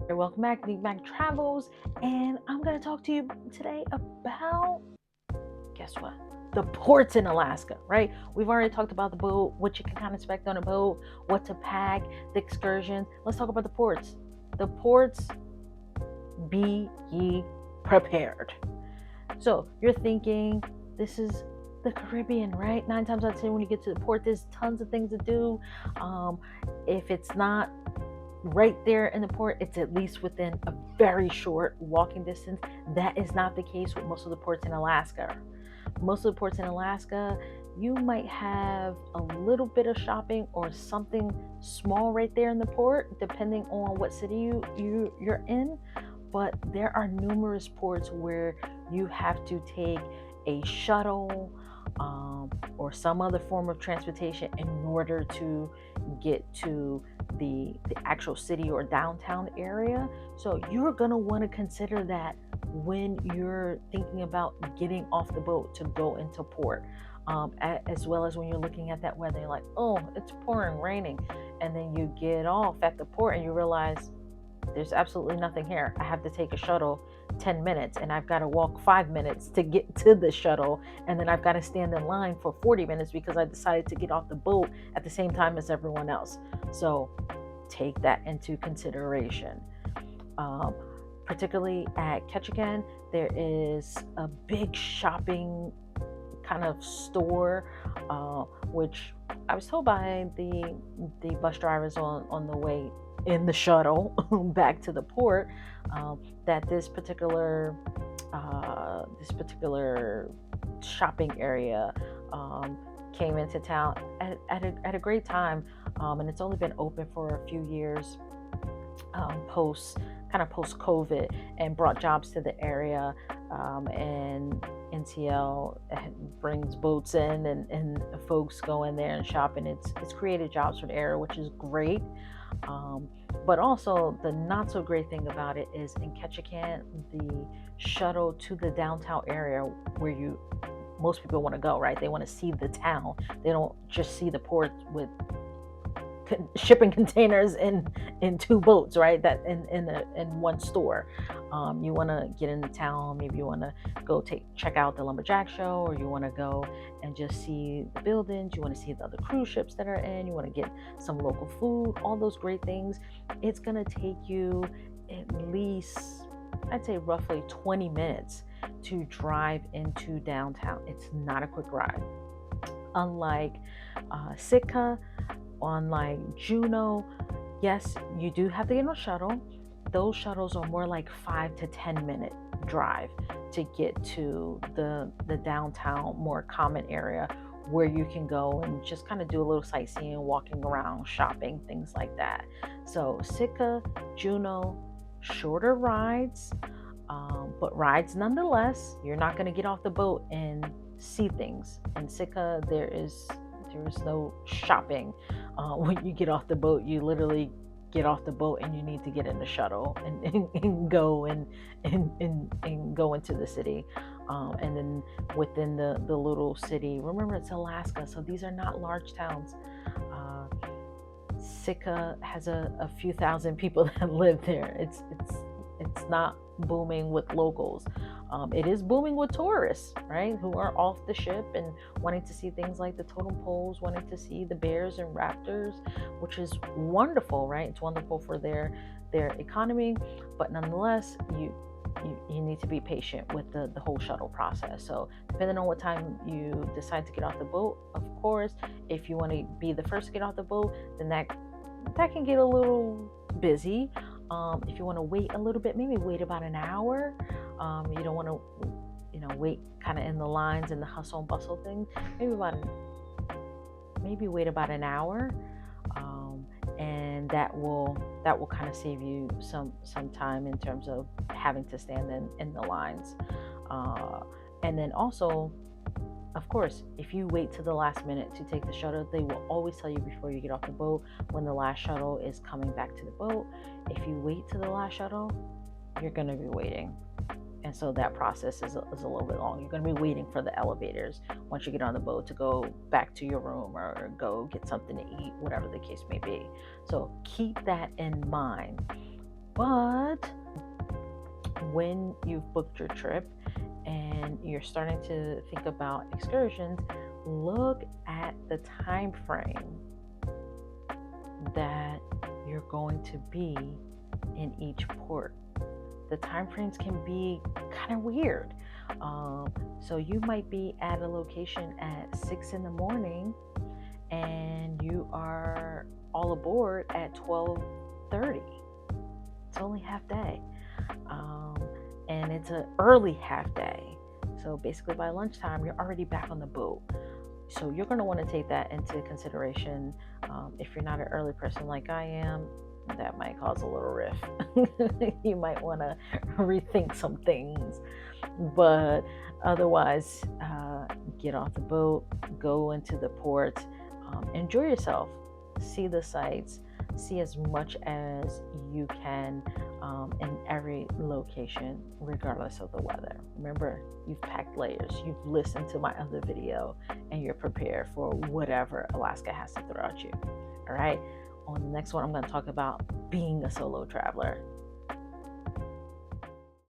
Welcome back, Think Back Travels, and I'm going to talk to you today about, guess what? The ports in Alaska, right? We've already talked about the boat, what you can kind of expect on a boat, what to pack, the excursion. Let's talk about the ports. The ports, be ye prepared. So you're thinking, this is the Caribbean, right? 9 times out of 10, when you get to the port, there's tons of things to do. Um, if it's not right there in the port, it's at least within a very short walking distance. That is not the case with most of the ports in Alaska. Most of the ports in Alaska, you might have a little bit of shopping or something small right there in the port, depending on what city you're in. But there are numerous ports where you have to take a shuttle or some other form of transportation in order to get to the actual city or downtown area. So you're going to want to consider that when you're thinking about getting off the boat to go into port. As well as when you're looking at that weather, you're like, oh, it's pouring, raining. And then you get off at the port and you realize there's absolutely nothing here. I have to take a shuttle 10 minutes and I've got to walk 5 minutes to get to the shuttle. And then I've got to stand in line for 40 minutes because I decided to get off the boat at the same time as everyone else. So take that into consideration. Um, Particularly at Ketchikan, there is a big shopping kind of store, which I was told by the bus drivers on the way in the shuttle back to the port, that this particular shopping area came into town at a great time, and it's only been open for a few years, post COVID, and brought jobs to the area, and NCL brings boats in, and folks go in there and shop, and it's created jobs for the area, which is great. But also the not so great thing about it is in Ketchikan, the shuttle to the downtown area where most people want to go, right? They want to see the town. They don't just see the port with shipping containers in two boats, right? That in one store. You want to get into town. Maybe you want to go check out the lumberjack show, or you want to go and just see the buildings. You want to see the other cruise ships that are in. You want to get some local food. All those great things. It's gonna take you at least, I'd say, roughly 20 minutes to drive into downtown. It's not a quick ride. Unlike Sitka, on like Juneau, yes, you do have to get on a shuttle. Those shuttles are more like 5 to 10 minute drive to get to the downtown, more common area where you can go and just kind of do a little sightseeing, walking around, shopping, things like that. So Sitka, Juneau, shorter rides, but rides nonetheless. You're not going to get off the boat and see things. In Sitka, there is no shopping. When you get off the boat, you literally get off the boat and you need to get in the shuttle and go and go into the city. And then within the little city, remember, it's Alaska, so these are not large towns. Sitka has a few thousand people that live there. It's not booming with locals. It is booming with tourists, right, who are off the ship and wanting to see things like the totem poles, wanting to see the bears and raptors, which is wonderful, right? It's wonderful for their economy, but nonetheless, you need to be patient with the whole shuttle process. So depending on what time you decide to get off the boat, of course, if you want to be the first to get off the boat, then that can get a little busy. If you want to wait a little bit, maybe wait about an hour. You don't want to, wait kind of in the lines and the hustle and bustle thing. Maybe wait about an hour, and that will kind of save you some time in terms of having to stand in the lines. And then also, of course, if you wait to the last minute to take the shuttle, they will always tell you before you get off the boat when the last shuttle is coming back to the boat. If you wait to the last shuttle, you're going to be waiting. And so that process is a little bit long. You're going to be waiting for the elevators once you get on the boat to go back to your room or go get something to eat, whatever the case may be. So keep that in mind. But when you've booked your trip and you're starting to think about excursions, look at the time frame that you're going to be in each port. The time frames can be kind of weird. So you might be at a location at 6 in the morning and you are all aboard at 12:30. It's only half day. And it's an early half day. So basically by lunchtime, you're already back on the boat. So you're going to want to take that into consideration. If you're not an early person like I am, that might cause a little rift. You might want to rethink some things. But otherwise, get off the boat, go into the port, enjoy yourself, see the sights, see as much as you can in every location, regardless of the weather. Remember, you've packed layers, you've listened to my other video, and you're prepared for whatever Alaska has to throw at you. All right. On the next one, I'm going to talk about being a solo traveler.